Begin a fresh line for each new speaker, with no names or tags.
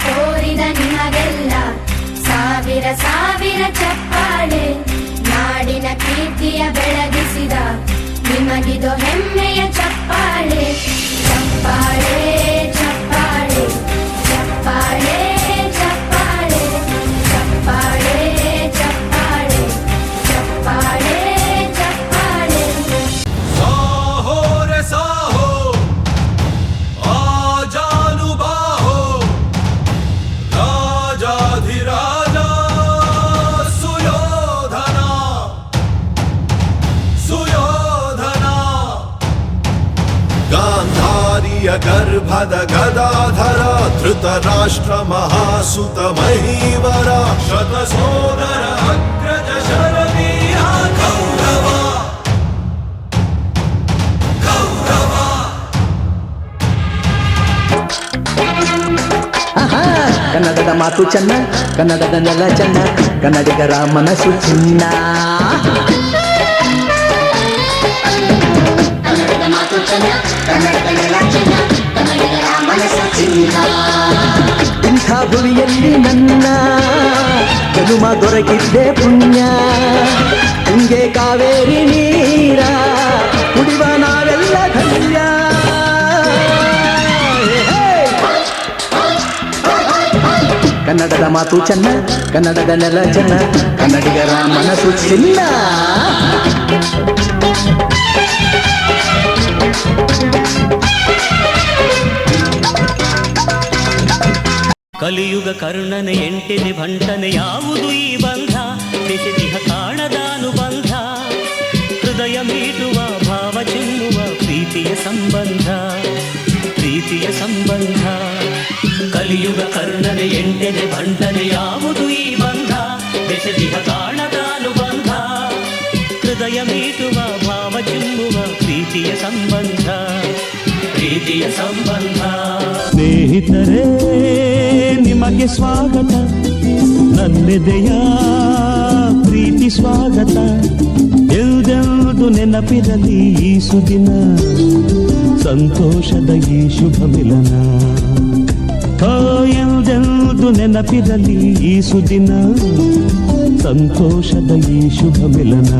ತೋರಿದ ನಿಮಗೆಲ್ಲ ಸಾವಿರ ಸಾವಿರ ಚಪ್ಪಾಳೆ, ನಾಡಿನ ಕೀರ್ತಿಯ ಬೆಳಗಿಸಿದ ನಿಮಗಿದು ಹೆಮ್ಮೆಯ ಚಪ್ಪಾಳೆ. ಚಪ್ಪಾಳೆ ಚಪ್ಪಾಳೆ ಚಪ್ಪಾಳೆ ಚಪ್ಪಾಳೆ ಚಪ್ಪಾಳೆ ಚಪ್ಪಾಳೆ ಚಪ್ಪಾಳೆ ಚಪ್ಪಾಳೆ.
ಸಾಹೋ ರೇ ಸಾಹೋ ಆಜಾನುಬಾಹೋ ರಾಜಾಧಿರಾಜ ಸುಯೋಧನ ಸುಯೋಧನ. ಗಾಂಧಾರಿಯ ಗರ್ಭದ ಗದಾಧರ ಧೃತರಾಷ್ಟ್ರ ಮಹಾಸುತ ಮಹೀವರ ಶತಸೋದರ ಅಗ್ರಜ ಶರವೀರ ಕೌರವ ಕೌರವ.
ಕನ್ನಡದ ಮಾತು ಚೆನ್ನ, ಕನ್ನಡದ ನೆಲ ಚೆನ್ನ, ಕನ್ನಡಿಗರ ಮನಸ್ಸು ಚಿನ್ನ.
ಕನ್ನಡದ ಮಾತು ಚೆನ್ನ, ಕನ್ನಡದ ನೆಲ ಚೆನ್ನ, ಕನ್ನಡಿಗರ ಮನಸ್ಸು ಚಿನ್ನ.
ಇಂಥ ಭುವಿಯಲ್ಲಿ ನನ್ನ ಜನುಮ ದೊರಕಿದ್ದೆ ಪುಣ್ಯ. ತುಂಗೆ ಕಾವೇರಿ ನೀರ ಕುಡಿವ ನಾವೆಲ್ಲ ಧನ್ಯ. ಕನ್ನಡದ ಮಾತು ಚೆನ್ನ, ಕನ್ನಡದ ನೆಲ ಚೆನ್ನ, ಕನ್ನಡಿಗರ ಮನಸ್ಸು ಚಿನ್ನ.
ಕಲಿಯುಗ ಕರ್ಣನೆ ಎಂಟೆನೆ ಭಂಟನೆ ಯಾವುದು ಈ ಬಂಧ, ಬೆಸೆದಿಹ ಕಾಣದ ಅನುಬಂಧ, ಹೃದಯ ಮೀಟುವ ಭಾವ ಚಿಮ್ಮುವ ಪ್ರೀತಿಯ ಸಂಬಂಧ, ಪ್ರೀತಿಯ ಸಂಬಂಧ. ಕಲಿಯುಗ ಕರ್ಣನೆ ಎಂಟೆನೆ ಭಂಟನೆ ಯಾವುದು ಈ ಬಂಧ, ಬೆಸೆದಿಹ ಕಾಣದ ಅನುಬಂಧ, ಹೃದಯ ಮೀಟುವ ಭಾವ ಚಿಮ್ಮುವ ಪ್ರೀತಿಯ ಸಂಬಂಧ, ಪ್ರೀತಿಯ ಸಂಬಂಧ.
ಸ್ನೇಹಿತರೇ ನಿಮಗೆ ಸ್ವಾಗತ, ನನ್ನೆದೆಯ ಪ್ರೀತಿ ಸ್ವಾಗತ. ಎಲ್ದೆಲ್ದು ನೆನಪಿರಲಿ ಈ ಸುದಿನ, ಸಂತೋಷದ ಈ ಶುಭ ಮಿಲನ. ಎಲ್ದೆಲ್ದು ನೆನಪಿರಲಿ ಈ ಸುದಿನ, ಸಂತೋಷದ ಈ ಶುಭ ಮಿಲನ.